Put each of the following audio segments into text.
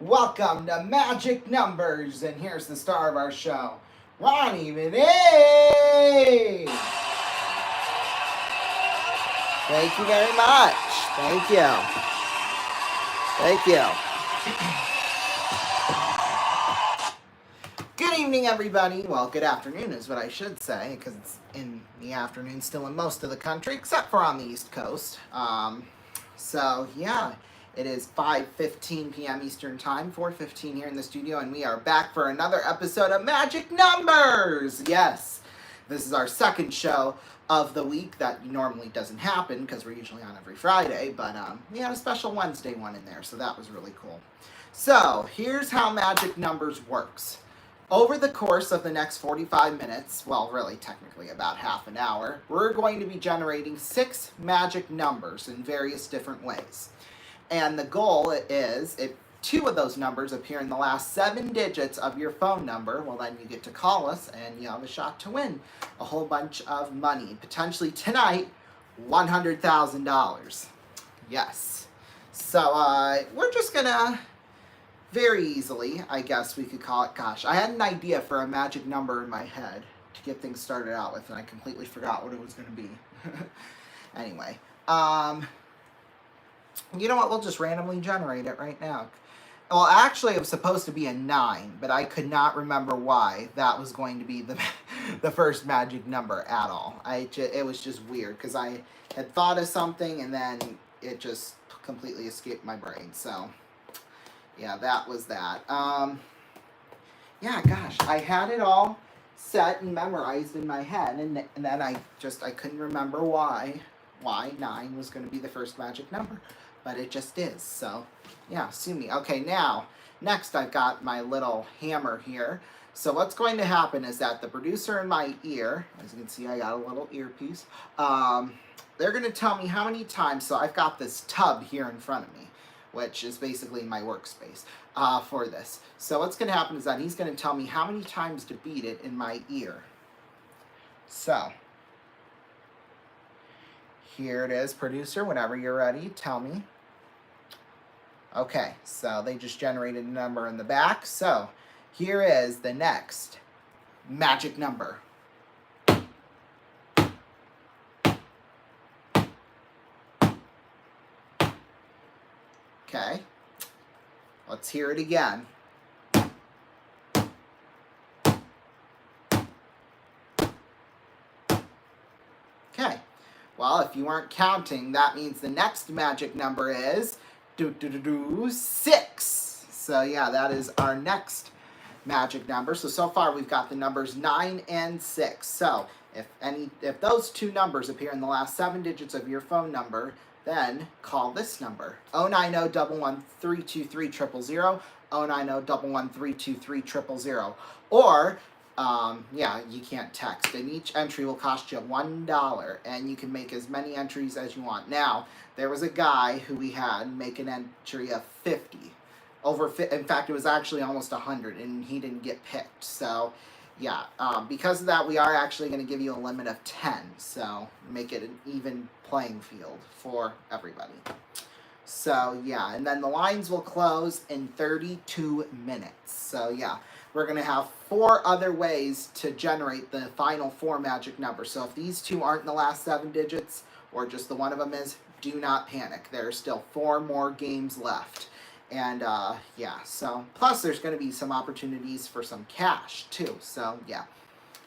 Welcome to Magic Numbers, and here's the star of our show, Ronnie Vinay! Thank you very much. Thank you. Thank you. Good evening, everybody. Well, good afternoon is what I should say, because it's in the afternoon still in most of the country, except for on the East Coast. It is 5:15 p.m. Eastern Time, 4:15 here in the studio, and we are back for another episode of Magic Numbers! Yes, this is our second show of the week. That normally doesn't happen because we're usually on every Friday, but we had a special Wednesday one in there, so that was really cool. So, here's how Magic Numbers works. Over the course of the next 45 minutes, well, really technically about half an hour, we're going to be generating 6 magic numbers in various different ways. And the goal is, if 2 of those numbers appear in the last 7 digits of your phone number, well, then you get to call us and you have a shot to win a whole bunch of money. Potentially tonight, $100,000. Yes. So, we're just gonna very easily, I guess we could call it. Gosh, I had an idea for a magic number in my head to get things started out with, and I completely forgot what it was going to be. Anyway, you know what? We'll just randomly generate it right now. Well, actually, it was supposed to be a 9, but I could not remember why that was going to be the first magic number at all. It was just weird, because I had thought of something, and then it just completely escaped my brain, so yeah, that was that. Yeah, gosh, I had it all set and memorized in my head, and then I couldn't remember why 9 was going to be the first magic number, but it just is. So, yeah, sue me. Okay, now, next I've got my little hammer here. So what's going to happen is that the producer in my ear, as you can see, I got a little earpiece, they're going to tell me how many times. So I've got this tub here in front of me, which is basically my workspace for this. So what's going to happen is that he's going to tell me how many times to beat it in my ear. So, here it is, producer. Whenever you're ready, tell me. Okay, so they just generated a number in the back. So, here is the next magic number. Okay, let's hear it again. Okay, well, if you weren't counting, that means the next magic number is 6. So yeah, that is our next magic number. So far we've got the numbers 9 and 6. So if those 2 numbers appear in the last 7 digits of your phone number, then call this number, 090-11323-000, 090-11323-000. Or, you can't text, and each entry will cost you $1, and you can make as many entries as you want. Now, there was a guy who we had make an entry of 50. In fact, it was actually almost 100, and he didn't get picked. So, yeah, because of that, we are actually going to give you a limit of 10. So, make it an even playing field for everybody. So, yeah, and then the lines will close in 32 minutes. So, yeah, we're going to have 4 other ways to generate the final 4 magic numbers. So, if these 2 aren't in the last 7 digits, or just the one of them is, do not panic. There are still 4 more games left. And, so, plus there's going to be some opportunities for some cash, too. So, yeah.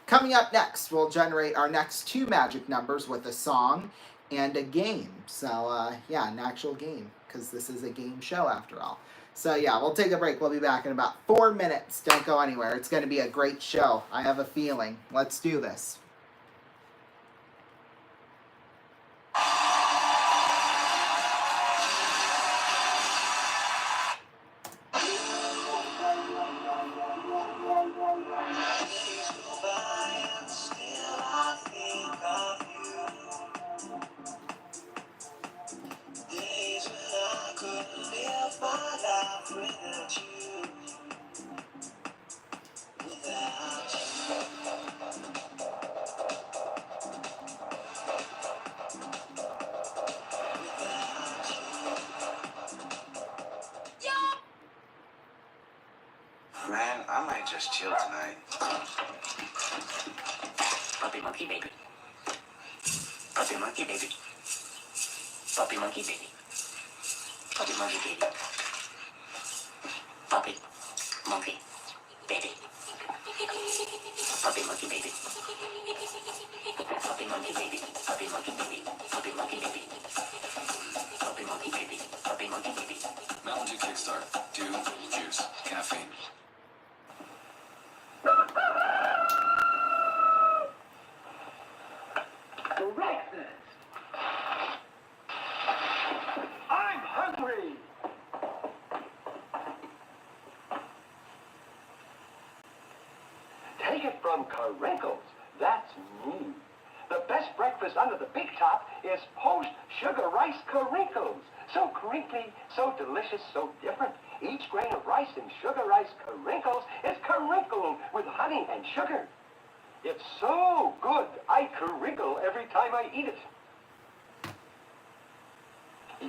Coming up next, we'll generate our next 2 magic numbers with a song and a game. So, an actual game, because this is a game show after all. So, yeah, we'll take a break. We'll be back in about 4 minutes. Don't go anywhere. It's going to be a great show. I have a feeling. Let's do this. Man, I might just chill tonight. Puppy monkey baby. Puppy monkey baby. Puppy monkey baby. Puppy monkey baby. Puppy monkey baby. Puppy monkey baby. Puppy monkey baby. Puppy monkey baby. Puppy monkey baby. Puppy monkey baby. Puppy monkey baby. Mountain Dew Kickstart. Dew, juice, caffeine. Breakfast. I'm hungry. Take it from Karinkles. That's me. The best breakfast under the big top is Post Sugar Rice Karinkles. So crinkly, so delicious, so different. Each grain of rice in Sugar Rice Karinkles is crinkled with honey and sugar. It's so good, I crinkle every time I eat it.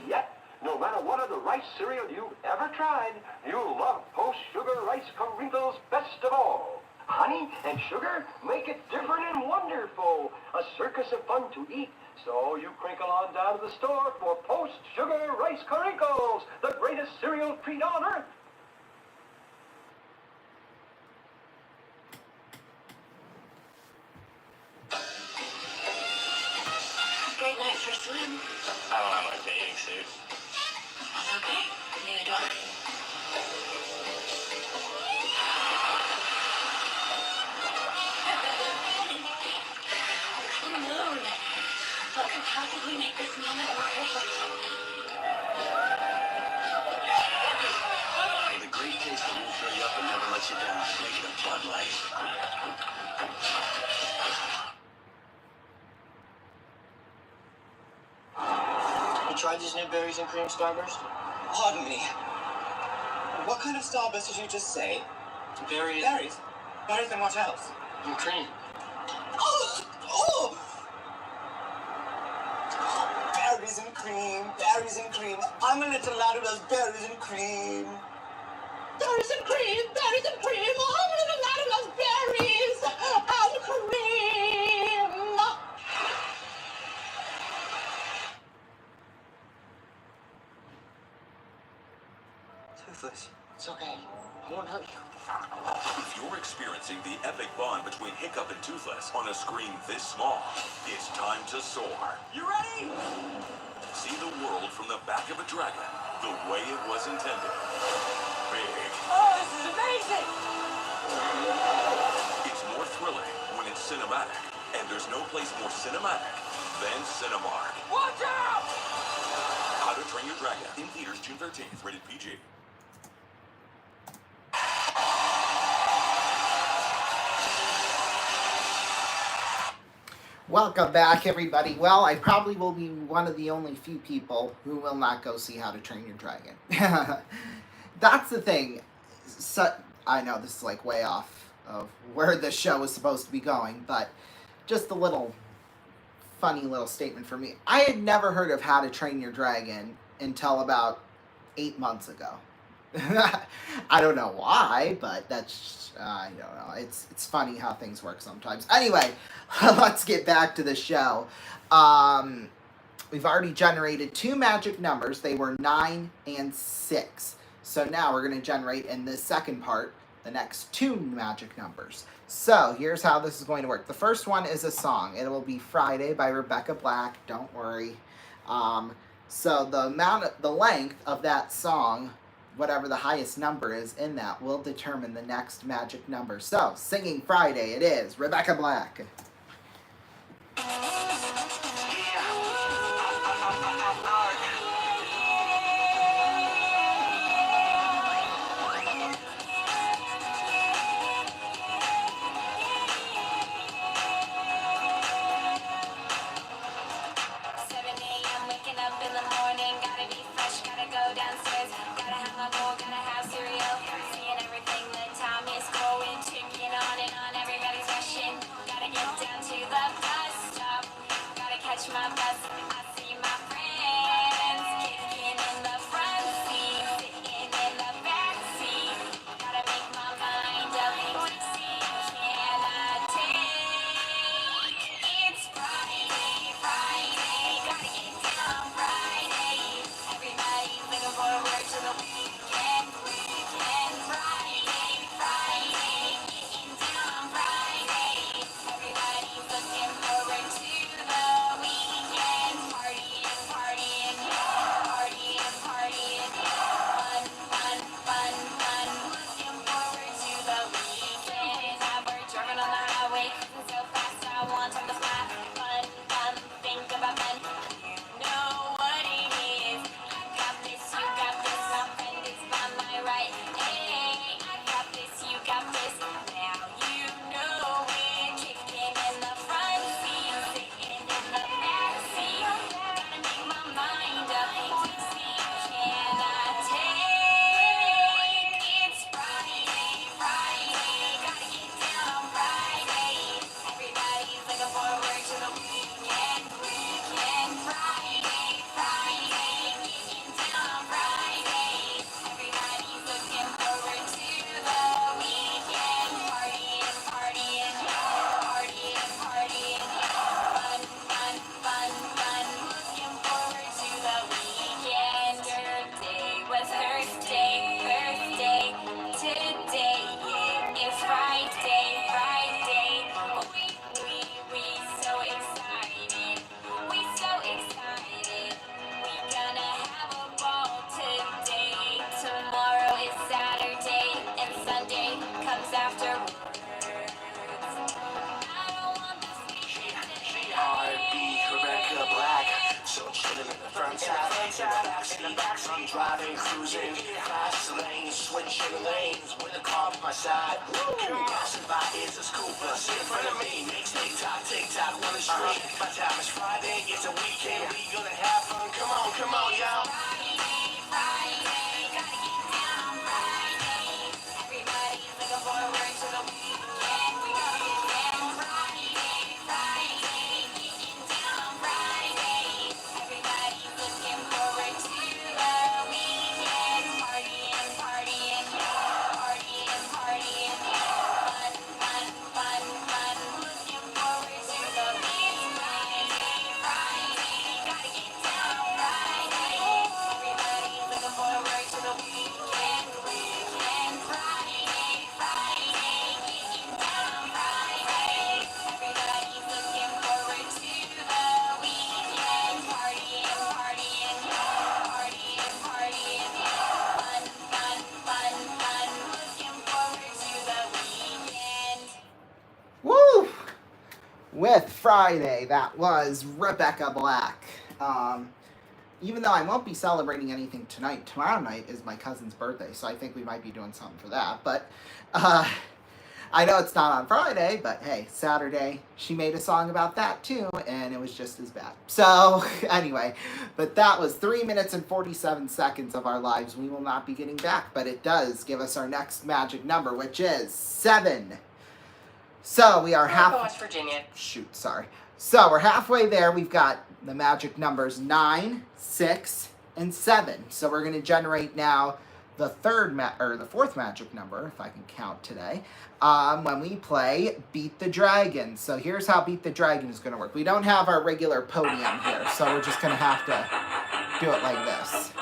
Yet, no matter what other rice cereal you've ever tried, you'll love Post Sugar Rice Karinkles best of all. Honey and sugar make it different and wonderful. A circus of fun to eat. So you crinkle on down to the store for Post Sugar Rice Karinkles, the greatest cereal treat on earth. Great night for a swim. I don't have my bathing suit. That's okay. Neither do I. The moon. What could possibly make this moment more perfect? With a great taste that won't throw you up and never let you down. Make it a Bud Light. You tried these new berries and cream Starburst? Pardon me. What kind of Starburst did you just say? Berries Berries? Berries and what else? and cream. Oh! Oh! Berries and cream, berries and cream. I'm a little lad who loves berries and cream. Berries and cream, berries and cream. I'm a little lad who loves berries and cream. Toothless. It's okay. I won't hurt you. If you're experiencing the epic bond between Hiccup and Toothless on a screen this small, it's time to soar. You ready? See the world from the back of a dragon, the way it was intended. Big. Oh, this is amazing! It's more thrilling when it's cinematic, and there's no place more cinematic than Cinemark. Watch out! How to Train Your Dragon in theaters June 13th, rated PG. Welcome back, everybody. Well, I probably will be one of the only few people who will not go see How to Train Your Dragon. That's the thing. So, I know this is like way off of where the show is supposed to be going, but just a little funny little statement for me. I had never heard of How to Train Your Dragon until about 8 months ago. I don't know why, but that's, I don't know. It's funny how things work sometimes. Anyway, let's get back to the show. We've already generated 2 magic numbers. They were 9 and 6. So now we're going to generate in this second part the next 2 magic numbers. So here's how this is going to work. The first one is a song. It will be Friday by Rebecca Black. Don't worry. So the length of that song, whatever the highest number is in that, will determine the next magic number. So, Singing Friday, it is Rebecca Black. driving, cruising, fast lane, switching lanes with a car by my side. Passing by is a school bus in front of me. Makes tick tock, on the street. By the time it's Friday, it's a weekend. We gonna have fun. Come on, y'all. Woo! With Friday, that was Rebecca Black. Even though I won't be celebrating anything tonight, tomorrow night is my cousin's birthday, so I think we might be doing something for that. But I know it's not on Friday, but hey, Saturday, she made a song about that too, and it was just as bad. So anyway, but that was 3 minutes and 47 seconds of our lives we will not be getting back, but it does give us our next magic number, which is 7. So we are West Virginia. Shoot, sorry. So we're halfway there. We've got the magic numbers 9, 6, and 7. So we're going to generate now the fourth magic number, if I can count today, when we play Beat the Dragon. So here's how Beat the Dragon is going to work. We don't have our regular podium here, so we're just going to have to do it like this.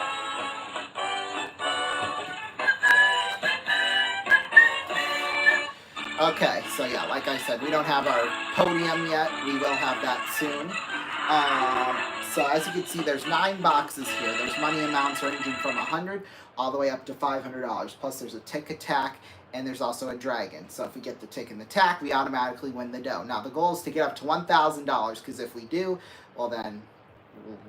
Okay, so yeah, like I said, we don't have our podium yet. We will have that soon. So as you can see, there's 9 boxes here. There's money amounts ranging from $100 all the way up to $500. Plus there's a tick attack, and there's also a dragon. So if we get the tick and the tack, we automatically win the dough. Now the goal is to get up to $1,000, because if we do, well then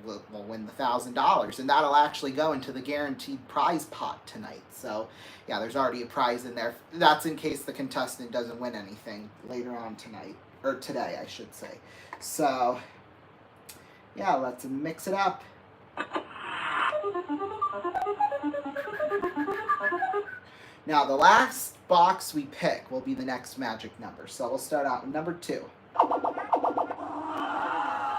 we'll win the $1,000, and that'll actually go into the guaranteed prize pot tonight. So yeah, there's already a prize in there. That's in case the contestant doesn't win anything later on tonight, or today I should say. So yeah, let's mix it up. Now the last box we pick will be the next magic number. So we'll start out with number 2.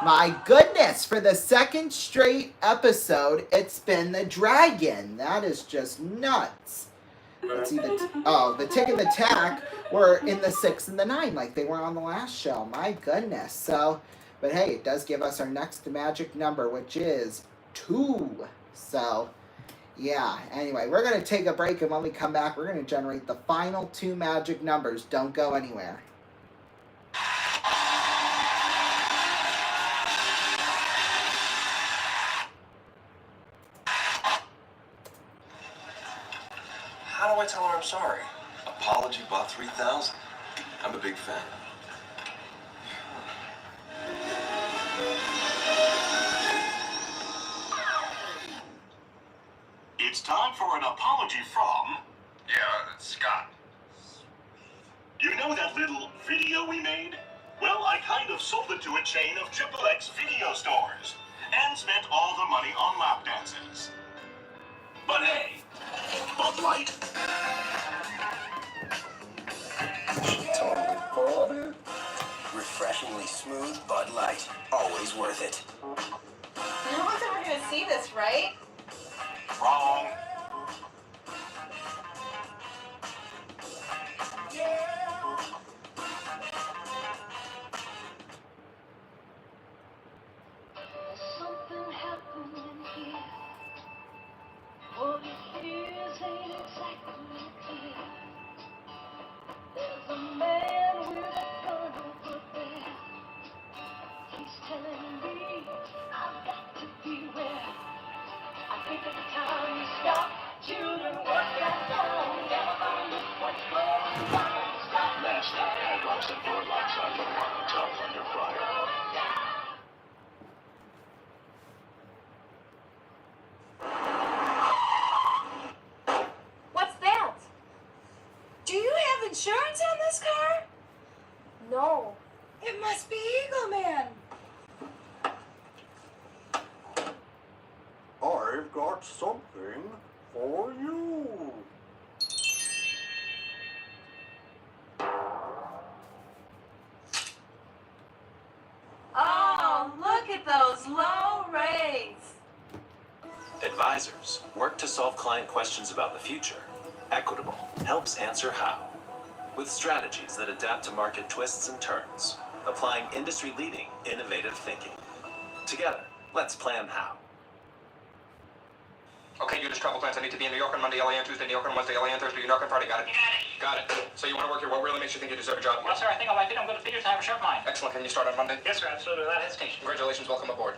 My goodness, for the second straight episode, it's been the dragon. That is just nuts. Let's see, the tick and the tack were in the 6 and the 9, like they were on the last show. My goodness. So, but hey, it does give us our next magic number, which is 2. So, yeah. Anyway, we're going to take a break, and when we come back, we're going to generate the final 2 magic numbers. Don't go anywhere. How do I tell her I'm sorry? Apology bought 3,000. I'm a big fan. It's time for an apology from... Yeah, it's Scott. You know that little video we made? Well, I kind of sold it to a chain of XXX video stores and spent all the money on lap dances. But hey, Bud Light. Totally full of it. Refreshingly smooth Bud Light. Always worth it. No one's ever going to see this, right? Wrong. Something happened in here. What it is ain't exactly clear. There's a man with a gun over there. He's telling me I've got to beware. I think it's time you stop. Children, what's that sound? Everybody look what's going on. Stop. Last night, I lost some door locks on the tough under fire. I've got something for you. Oh, look at those low rates. Advisors work to solve client questions about the future. Equitable helps answer how. With strategies that adapt to market twists and turns, applying industry-leading, innovative thinking. Together, let's plan how. Okay, do this travel plans. I need to be in New York on Monday, LA on Tuesday, New York on Wednesday, LA on Thursday, New York on Friday. Got it? Got it. So you want to work here. What really makes you think you deserve a job? Well, sir, I think I like it. I'm going to figure to have a sharp mind. Excellent. Can you start on Monday? Yes, sir, absolutely, without hesitation. Congratulations. Welcome aboard.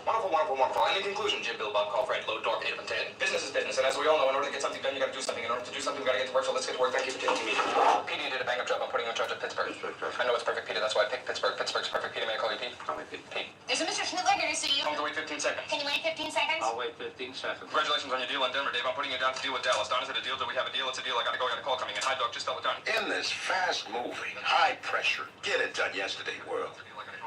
Wonderful, wonderful, wonderful. And in conclusion, Jim, Bill, Bob, call Fred, load, dork, 8 up and 10. Business is business, and as we all know, in order to get something done, you got to do something. In order to do something, we got to get to work, so let's get to work. Thank you for taking me. Petey, you did a bang-up job. I'm putting you in charge of Pittsburgh. I know it's perfect, Peter. That's why I picked Pittsburgh. Pittsburgh's perfect. Peter, may I call you Pete? Call me Pete. Pete. There's a Mr. Schnittler here to see you. Tell him to wait 15 seconds. Can you wait 15 seconds? I'll wait 15 seconds. Congratulations on your deal in Denver, Dave. I'm putting you down to deal with Dallas. Don, is it a deal? Do we have a deal? It's a deal. I gotta go. I got a call coming in. Hi, Doc. Just tell it done. In this fast-moving, high-pressure, get-it-done-yesterday world,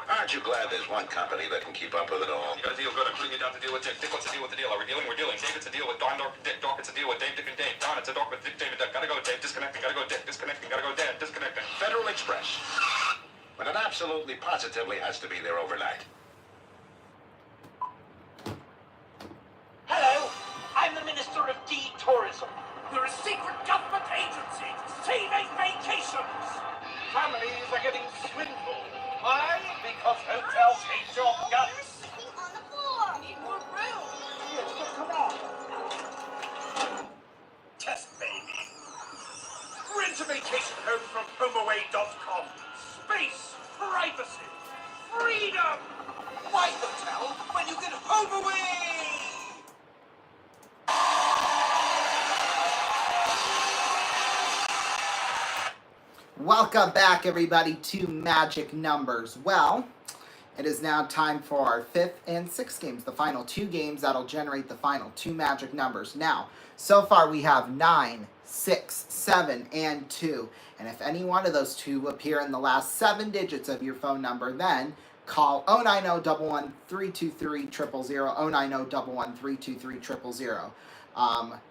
aren't you glad there's one company that can keep up with it all? You got a deal. Good. I'm putting you down to deal with Dick. Dick, what's the deal with the deal? Are we dealing? We're dealing. Dave, it's a deal with Don, Doc, Dick. Doc, it's a deal with Dave, Dick, and Dave. Don, it's a Doc with Dick, Dave, and Dick. Gotta go, Dave. Disconnecting. Gotta go, Dick. Disconnecting. Gotta go, Dan. Disconnecting. Federal Express. But it absolutely, positively has to be there overnight. Hello, I'm the Minister of Tourism. We're a secret government agency saving vacations. Families are getting swindled. Why? Because hotels hate your guts. Sitting on the floor. Need more room. Yes, just come on. Test baby. Rent a vacation home from HomeAway.com. Space, privacy, freedom. Why hotel when you can HomeAway? Welcome back, everybody, to Magic Numbers. Well, it is now time for our 5th and 6th games, the final 2 games that'll generate the final 2 magic numbers. Now, so far we have 9, 6, 7, and 2. And if any one of those 2 appear in the last 7 digits of your phone number, then call 090-11323-000, 090-11323-000.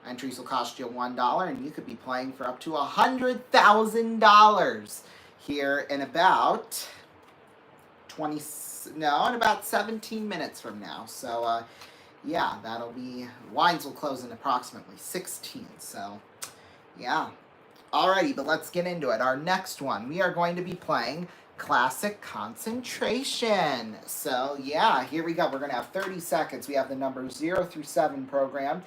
Entries will cost you $1, and you could be playing for up to $100,000 here in about in about 17 minutes from now. So, yeah, that'll be, lines will close in approximately 16. So, yeah. Alrighty, but let's get into it. Our next one, we are going to be playing Classic Concentration. So, yeah, here we go. We're going to have 30 seconds. We have the numbers 0 through 7 programmed.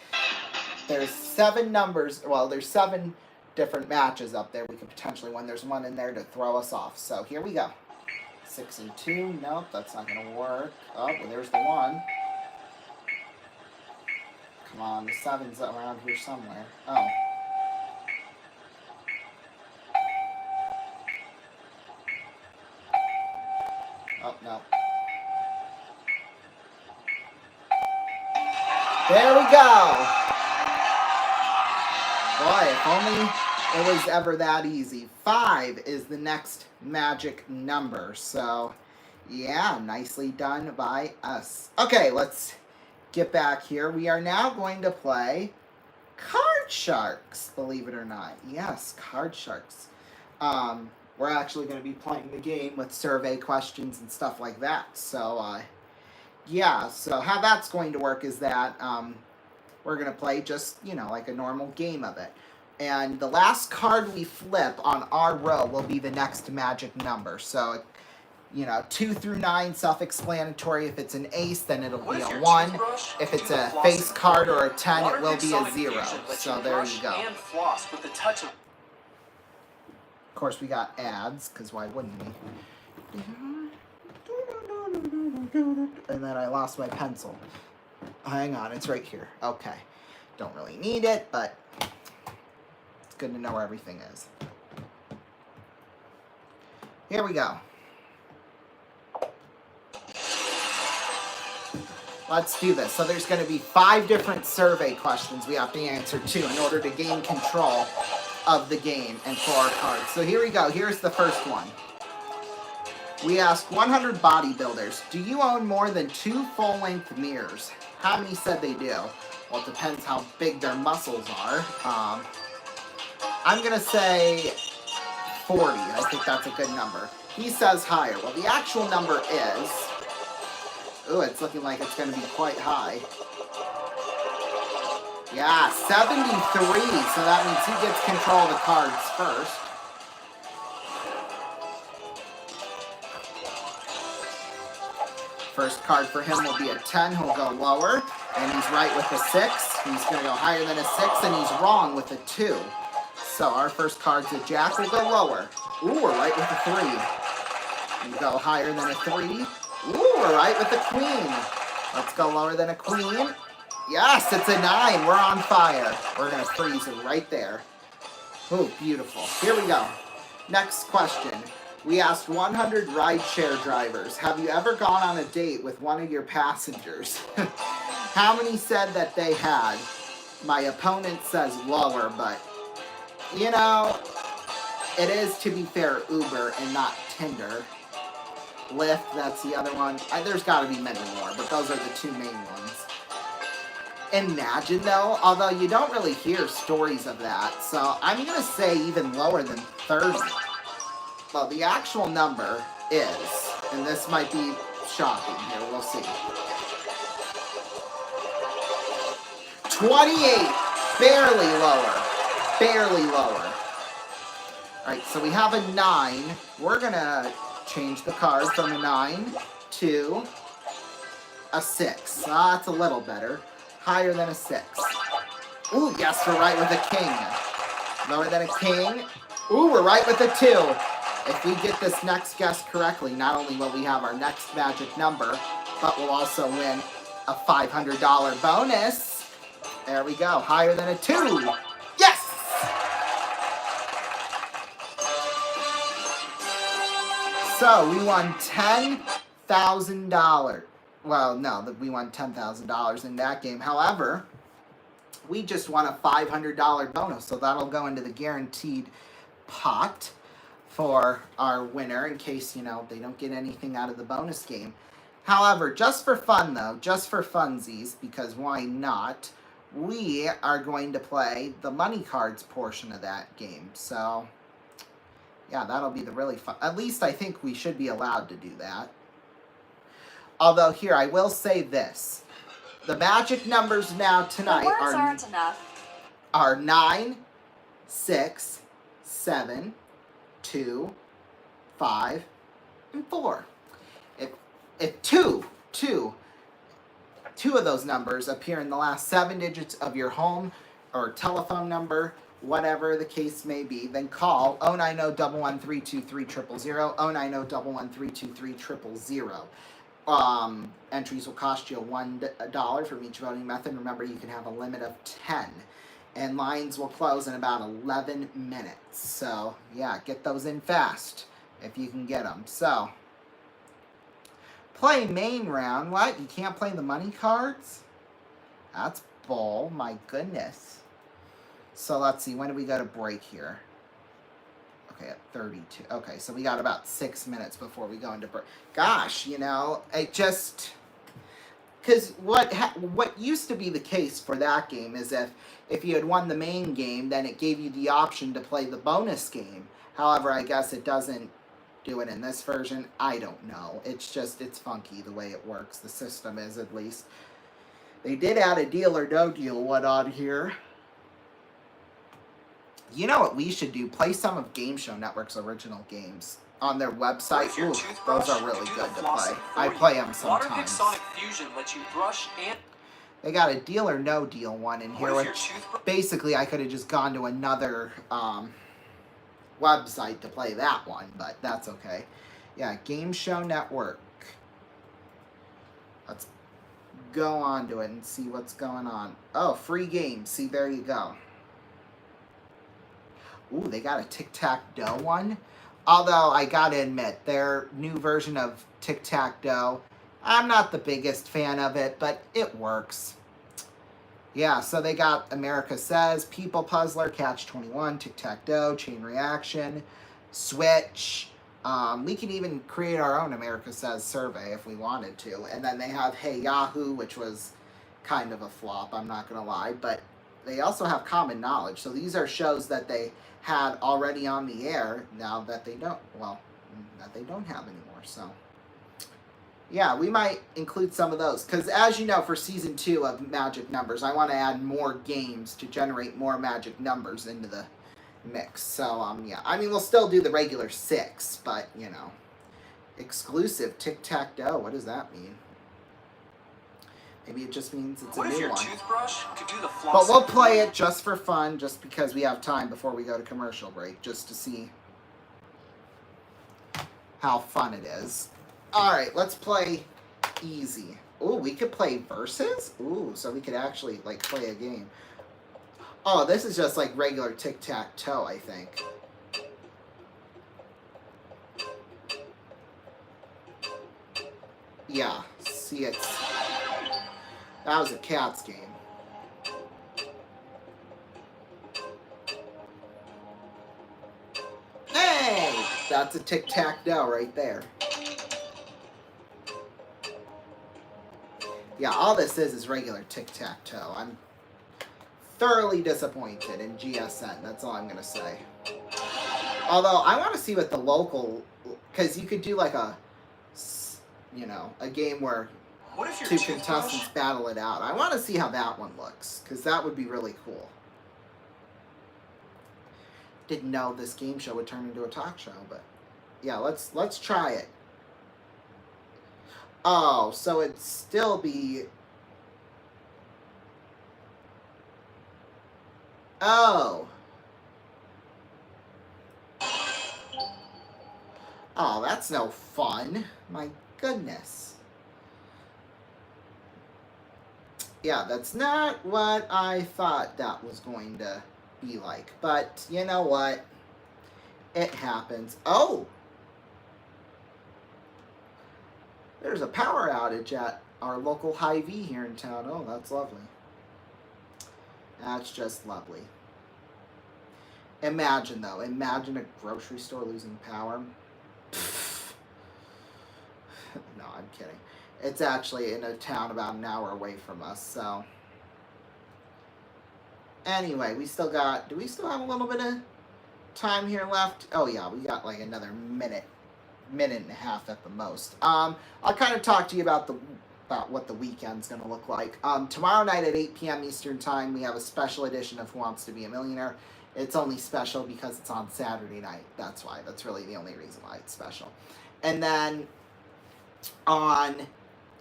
There's 7 numbers, well, there's 7 different matches up there we could potentially win. There's one in there to throw us off. So, here we go. 6 and 2. Nope, that's not going to work. Oh, well, there's the 1. Come on, the 7's around here somewhere. Oh. Oh, no. There we go! Boy, if only it was ever that easy. 5 is the next magic number. So, yeah, nicely done by us. Okay, let's get back here. We are now going to play Card Sharks, believe it or not. Yes, Card Sharks. We're actually going to be playing the game with survey questions and stuff like that. So, yeah, so how that's going to work is that we're going to play just, you know, like a normal game of it. And the last card we flip on our row will be the next magic number. So, you know, 2 through 9, self-explanatory. If it's an ace, then it'll be a 1. If it's a face card or a 10, it will be a 0. So there you go. And floss with the touch of... Of course, we got ads, because why wouldn't we? And then I lost my pencil. Hang on, it's right here. Okay. Don't really need it, but it's good to know where everything is. Here we go. Let's do this. So there's going to be 5 different survey questions we have to answer to in order to gain control of the game and for our cards. So here we go. Here's the first one. We asked 100 bodybuilders, do you own more than 2 full-length mirrors? How many said they do? Well, it depends how big their muscles are. I'm going to say 40. I think that's a good number. He says higher. Well, the actual number is... Ooh, it's looking like it's going to be quite high. Yeah, 73. So that means he gets control of the cards first. First card for him will be a 10. He'll go lower. And he's right with a 6. He's going to go higher than a 6. And he's wrong with a 2. So our first card's a jack. We'll go lower. Ooh, we're right with a 3. We go higher than a 3. Ooh, we're right with a queen. Let's go lower than a queen. Yes, it's a 9. We're on fire. We're going to freeze it right there. Ooh, beautiful. Here we go. Next question. We asked 100 rideshare drivers, have you ever gone on a date with one of your passengers? How many said that they had? My opponent says lower, but, you know, it is, to be fair, Uber and not Tinder. Lyft, that's the other one. There's got to be many more, but those are the 2 main ones. Imagine, though, although you don't really hear stories of that, so I'm going to say even lower than 30. Well, the actual number is, and this might be shocking here, we'll see. 28! Barely lower. Barely lower. Alright, so we have a 9. We're going to change the card from a 9 to a 6. That's a little better. Higher than a 6. Ooh, yes, we're right with a king. Lower than a king. Ooh, we're right with a 2. If we get this next guess correctly, not only will we have our next magic number, but we'll also win a $500 bonus. There we go. Higher than a 2. Yes! So, we won $10,000. Well, no, we won $10,000 in that game. However, we just won a $500 bonus, so that'll go into the guaranteed pot for our winner in case, you know, they don't get anything out of the bonus game. However, just for fun, though, just for funsies, because why not, we are going to play the money cards portion of that game. So, yeah, that'll be the really fun. At least I think we should be allowed to do that. Although, here, I will say this. The magic numbers now tonight are 9, 6, 7, 2, 5, and 4. If two of those numbers appear in the last 7 digits of your home or telephone number, whatever the case may be, then call 090-11323-000, 090-11323-000. Entries will cost you $1 from each voting method. Remember, you can have a limit of 10. And lines will close in about 11 minutes. So, yeah, get those in fast if you can get them. So, play main round. What? You can't play the money cards? That's bull. My goodness. So, let's see. When do we go to break here? Okay, at 32. Okay, so we got about 6 minutes before we go into break. Gosh, you know, it just... Because what used to be the case for that game is if you had won the main game, then it gave you the option to play the bonus game. However, I guess it doesn't do it in this version. I don't know. It's just, it's funky the way it works. The system is, at least. They did add a deal or no deal one on here. You know what we should do? Play some of Game Show Network's original games on their website. Ooh, those are really good to play. I play them sometimes. Sonic Fusion lets you brush and... They got a deal or no deal one in here, which basically I could have just gone to another website to play that one, but that's okay. Yeah, Game Show Network. Let's go on to it and see what's going on. Oh, free games. See, there you go. Ooh, they got a Tic-Tac-Doe one. Although, I gotta admit, their new version of Tic-Tac-Doe, I'm not the biggest fan of it, but it works. Yeah, so they got America Says, People Puzzler, Catch 21, Tic-Tac-Doe, Chain Reaction, Switch, We could even create our own America Says survey if we wanted to. And then they have Hey Yahoo, which was kind of a flop, I'm not going to lie. But they also have Common Knowledge. So these are shows that they had already on the air now that they don't, well, that they don't have anymore. So, yeah, we might include some of those. Because as you know, for Season 2 of Magic Numbers, I want to add more games to generate more Magic Numbers into the mix. So, yeah. I mean, we'll still do the regular 6, but, you know. Exclusive Tic-Tac-Toe. What does that mean? Maybe it just means it's a new one. What if your toothbrush could do the flossing? But we'll play it just for fun, just because we have time before we go to commercial break, just to see how fun it is. Alright, let's play easy. Ooh, we could play versus? Ooh, so we could actually, like, play a game. Oh, this is just like regular tic-tac-toe, I think. Yeah, see, that was a Cats game. Hey! That's a tic-tac-toe right there. Yeah, all this is regular tic-tac-toe. I'm thoroughly disappointed in GSN. That's all I'm going to say. Although, I want to see what the local... Because you could do like a... You know, a game where what if your two contestants battle it out. I want to see how that one looks. Because that would be really cool. Didn't know this game show would turn into a talk show, but... Yeah, let's try it. Oh, so it'd still be... Oh. Oh, that's no fun. My goodness. Yeah, that's not what I thought that was going to be like. But, you know what? It happens. Oh! There's a power outage at our local Hy-Vee here in town. Oh, that's lovely. That's just lovely. Imagine, though. Imagine a grocery store losing power. No, I'm kidding. It's actually in a town about an hour away from us, so... Anyway, we still got... Do we still have a little bit of time here left? Oh, yeah, we got like another minute and a half at the most. I'll kind of talk to you about what the weekend's going to look like. Tomorrow night at 8 p.m. Eastern Time, we have a special edition of Who Wants to Be a Millionaire. It's only special because it's on Saturday night. That's why. That's really the only reason why it's special. And then on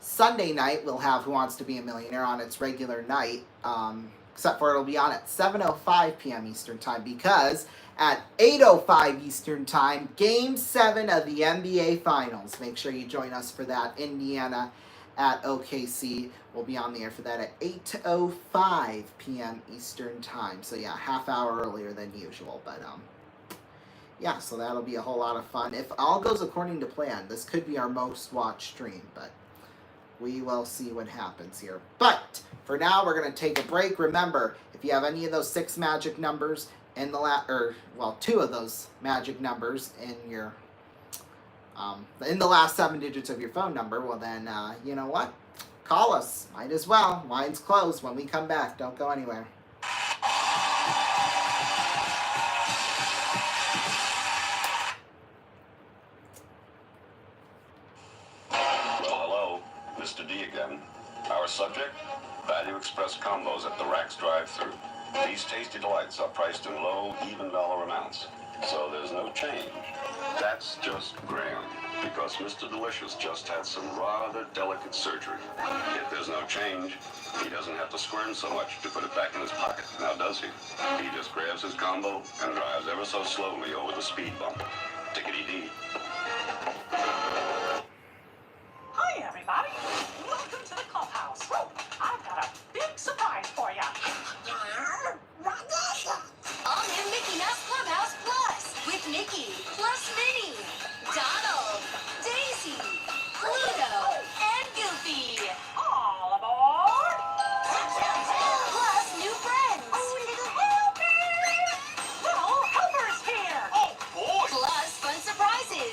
Sunday night, we'll have Who Wants to Be a Millionaire on its regular night, except for it'll be on at 7:05 p.m. Eastern Time, because at 8:05 Eastern Time, Game 7 of the NBA Finals. Make sure you join us for that. Indiana at OKC. We'll be on the air for that at 8:05 p.m. Eastern Time. So yeah, half hour earlier than usual. But yeah, so that'll be a whole lot of fun. If all goes according to plan, this could be our most watched stream, but we will see what happens here. But for now, we're going to take a break. Remember, if you have any of those 6 magic numbers in the two of those magic numbers in your in the last 7 digits of your phone number, well then, you know what? Call us. Might as well. Line's closed when we come back. Don't go anywhere. Hello, Mr. D again. Our subject? Value Express combos at the Racks drive-thru. These tasty delights are priced in low, even dollar amounts, so there's no change. That's just grand, because Mr. Delicious just had some rather delicate surgery. If there's no change, he doesn't have to squirm so much to put it back in his pocket, now does he? He just grabs his combo and drives ever so slowly over the speed bump. Tickety-dee. Hi, everybody. Welcome to the clubhouse. I've got a big surprise for you. All new Mickey Mouse Clubhouse Plus with Mickey, plus Minnie, Donald, Daisy, Pluto, and Goofy. All aboard. Plus new friends. Little helpers here. Plus fun surprises.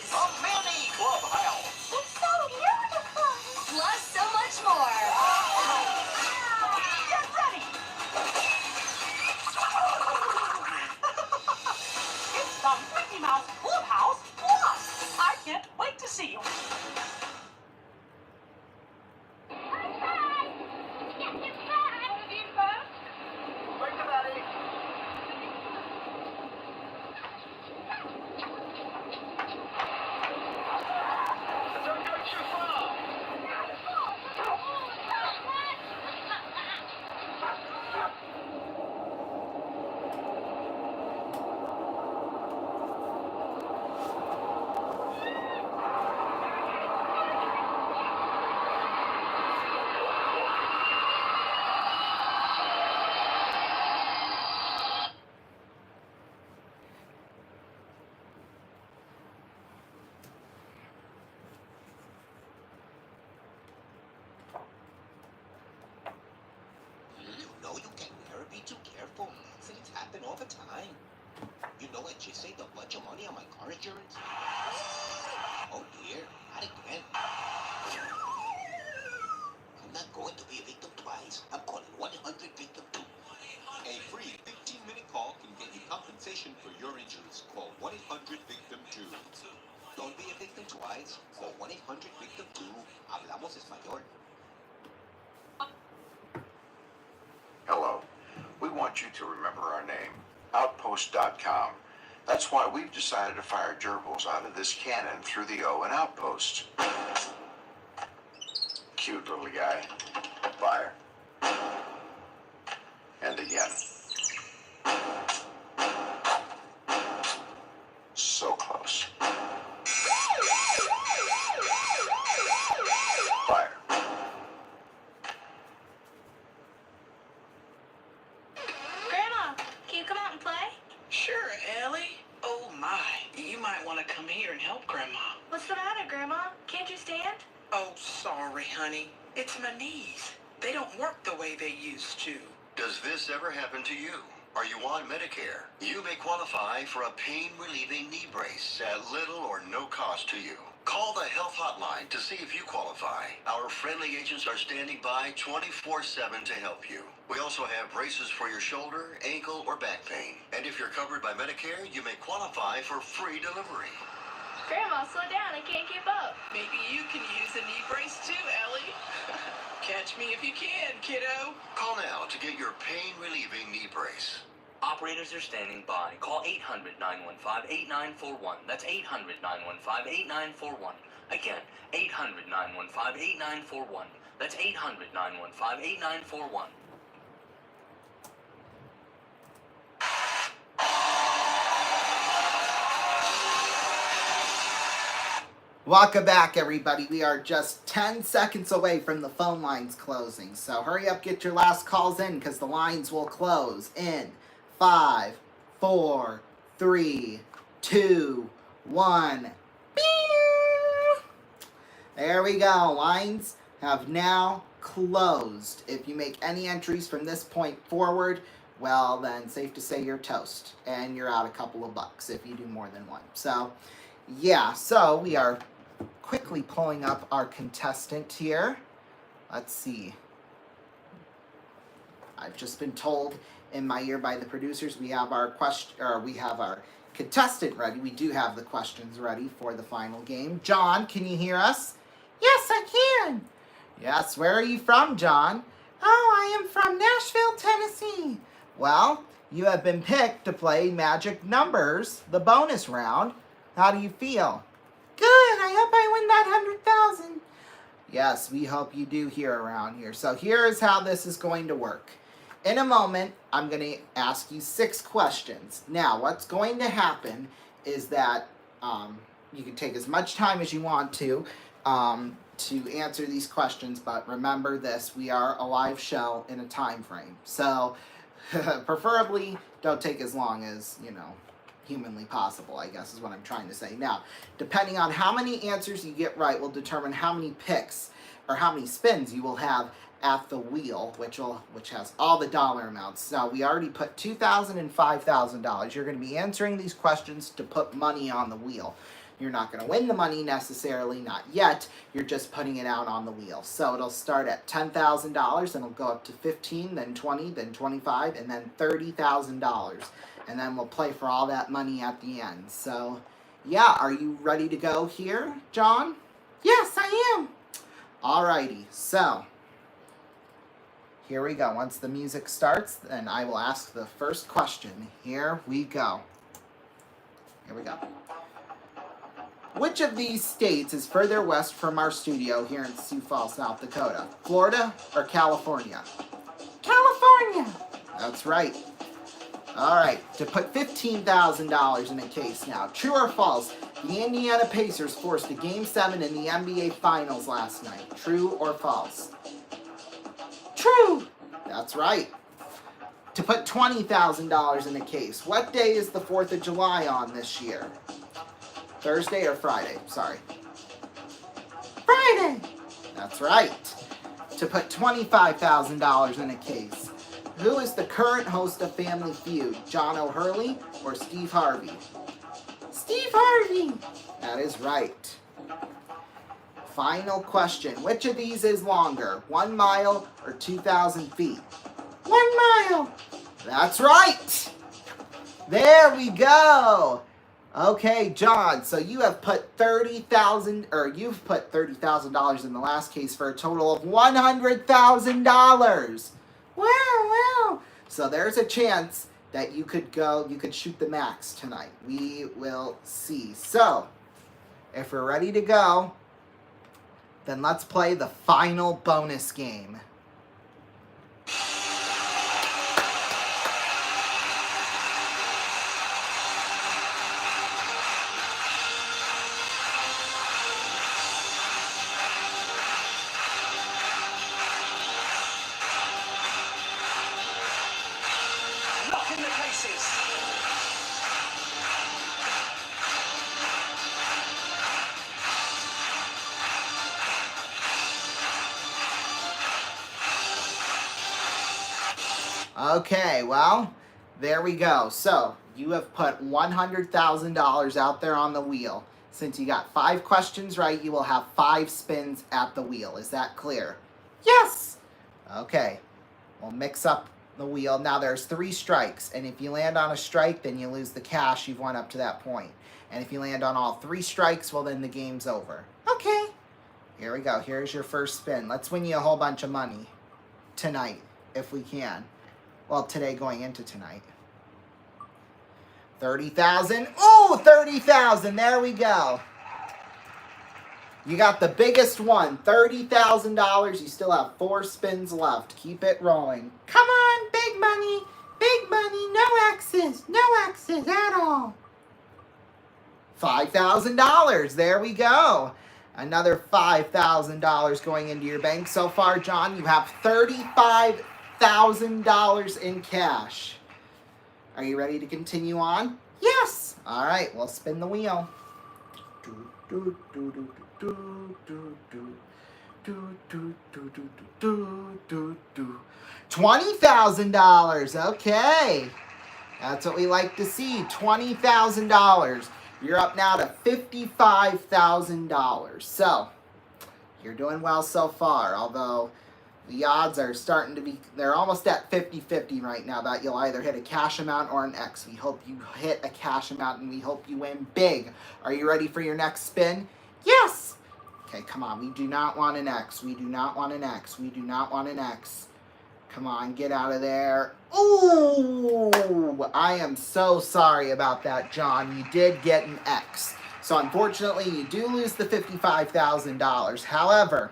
compensation for your injuries. Call 1-800-VICTIM-2. Don't be a victim twice. Call 1-800-VICTIM-2. Hablamos español. Hello. We want you to remember our name, Outpost.com. That's why we've decided to fire gerbils out of this cannon through the O in Outpost. Cute little guy. Fire. And again. So close. Fire. Grandma, can you come out and play? Sure, Ellie. Oh my, you might want to come here and help Grandma. What's the matter, Grandma? Can't you stand? Oh, sorry, honey. It's my knees. They don't work the way they used to. Does this ever happen to you? Are you on Medicare? You may qualify for a pain-relieving knee brace at little or no cost to you. Call the health hotline to see if you qualify. Our friendly agents are standing by 24/7 to help you. We also have braces for your shoulder, ankle, or back pain. And if you're covered by Medicare, you may qualify for free delivery. Grandma, slow down. I can't keep up. Maybe you can use a knee brace too, Ellie. Catch me if you can, kiddo. Call now to get your pain-relieving knee brace. Operators are standing by. Call 800-915-8941. That's 800-915-8941. Again, 800-915-8941. That's 800-915-8941. Welcome back, everybody. We are just 10 seconds away from the phone lines closing. So hurry up, get your last calls in, because the lines will close in 5, 4, 3, 2, 1. There we go. Lines have now closed. If you make any entries from this point forward, well, then safe to say you're toast. And you're out a couple of bucks if you do more than one. So, yeah. So, we are quickly pulling up our contestant here. Let's see. I've just been told in my ear by the producers we have our contestant ready. We do have the questions ready for the final game. John, can you hear us? Yes, I can. Yes, where are you from, John? Oh, I am from Nashville, Tennessee. Well, you have been picked to play Magic Numbers, the bonus round. How do you feel? Good, I hope I win that 100,000. Yes, we hope you do here around here. So here is how this is going to work. In a moment, I'm going to ask you 6 questions. Now, what's going to happen is that you can take as much time as you want to answer these questions, but remember this, we are a live show in a time frame. So, preferably, don't take as long as, humanly possible, I guess is what I'm trying to say. Now, depending on how many answers you get right will determine how many picks or how many spins you will have at the wheel, which has all the dollar amounts. So we already put $2,000 and $5,000. You're going to be answering these questions to put money on the wheel. You're not going to win the money necessarily, not yet. You're just putting it out on the wheel. So it'll start at $10,000, and it'll go up to $15,000, then $20,000, then $25,000, and then $30,000. And then we'll play for all that money at the end. So, yeah, are you ready to go here, John? Yes, I am. Alrighty, so here we go. Once the music starts, then I will ask the first question. Here we go. Here we go. Which of these states is further west from our studio here in Sioux Falls, South Dakota? Florida or California? California! That's right. All right, to put $15,000 in a case now. True or false? The Indiana Pacers forced a Game 7 in the NBA Finals last night. True or false? True! That's right. To put $20,000 in a case. What day is the 4th of July on this year? Thursday or Friday? Sorry. Friday! That's right. To put $25,000 in a case. Who is the current host of Family Feud? John O'Hurley or Steve Harvey? Steve Harvey! That is right. Final question. Which of these is longer? 1 mile or 2,000 feet? 1 mile! That's right! There we go. Okay, John, so you have put you've put $30,000 in the last case for a total of $100,000. Wow. So there's a chance that you could shoot the max tonight. We will see. So, if we're ready to go, then let's play the final bonus game. Lock in the cases. Okay, well, there we go. So, you have put $100,000 out there on the wheel. Since you got 5 questions right, you will have 5 spins at the wheel. Is that clear? Yes! Okay, we'll mix up the wheel. Now there's 3 strikes, and if you land on a strike, then you lose the cash you've won up to that point. And if you land on all 3 strikes, well, then the game's over. Okay, here we go. Here's your first spin. Let's win you a whole bunch of money tonight, if we can. Well, today going into tonight. 30,000. Oh, 30,000. There we go. You got the biggest one, $30,000. You still have 4 spins left. Keep it rolling. Come on, big money. Big money. No X's. No X's at all. $5,000. There we go. Another $5,000 going into your bank. So far, John, you have $35,000 in cash. Are you ready to continue on? Yes. All right, we'll spin the wheel. $20,000. Okay. That's what we like to see. $20,000. You're up now to $55,000. So, you're doing well so far, although the odds are starting to be, they're almost at 50-50 right now that you'll either hit a cash amount or an X. We hope you hit a cash amount and we hope you win big. Are you ready for your next spin? Yes! Okay, come on. We do not want an X. We do not want an X. We do not want an X. Come on, get out of there. Ooh! I am so sorry about that, John. You did get an X. So unfortunately, you do lose the $55,000. However,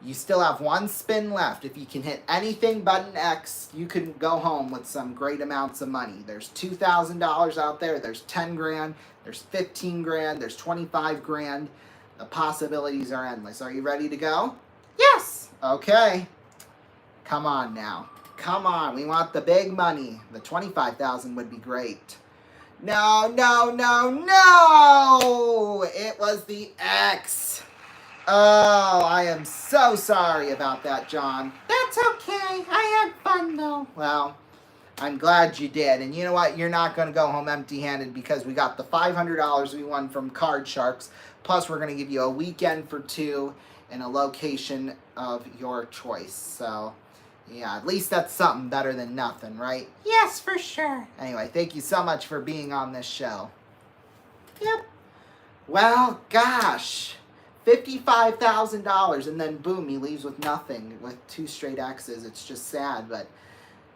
you still have 1 spin left. If you can hit anything but an X, you can go home with some great amounts of money. There's $2,000 out there. There's 10 grand. There's 15 grand. There's 25 grand. The possibilities are endless. Are you ready to go? Yes. Okay. Come on now. Come on. We want the big money. The 25,000 would be great. No. It was the X. Oh, I am so sorry about that, John. That's okay. I had fun, though. Well, I'm glad you did. And you know what? You're not going to go home empty-handed because we got the $500 we won from Card Sharks. Plus, we're going to give you a weekend for 2 in a location of your choice. So, yeah, at least that's something better than nothing, right? Yes, for sure. Anyway, thank you so much for being on this show. Yep. Well, gosh. $55,000, and then boom, he leaves with nothing, with 2 straight X's. It's just sad, but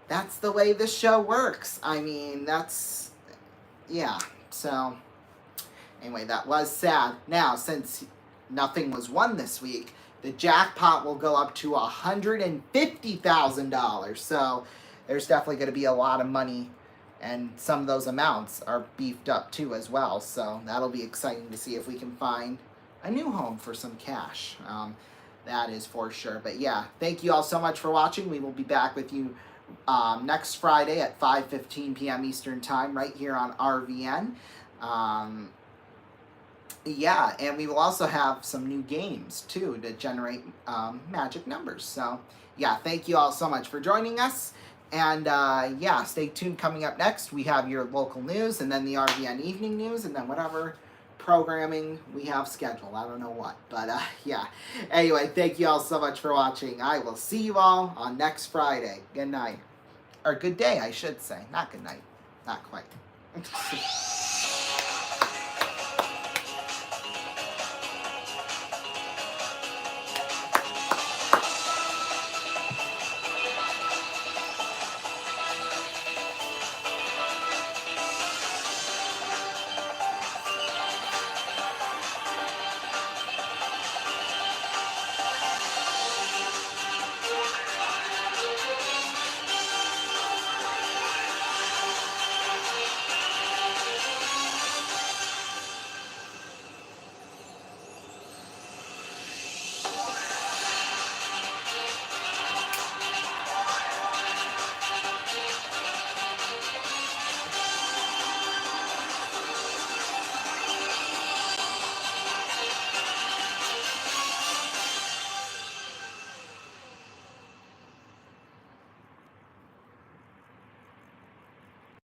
that's the way this show works. I mean, that's, yeah, so, anyway, that was sad. Now, since nothing was won this week, the jackpot will go up to $150,000, so there's definitely going to be a lot of money, and some of those amounts are beefed up too as well, so that'll be exciting to see if we can find a new home for some cash. That is for sure. But yeah, thank you all so much for watching. We will be back with you next Friday at 5:15 p.m. Eastern Time right here on RVN. Yeah, and we will also have some new games too to generate magic numbers. So yeah, thank you all so much for joining us. And yeah, stay tuned. Coming up next, we have your local news and then the RVN evening news and then whatever programming we have scheduled. I don't know what, but yeah. Anyway, thank you all so much for watching. I will see you all on next Friday. Good night. Or good day, I should say. Not good night. Not quite.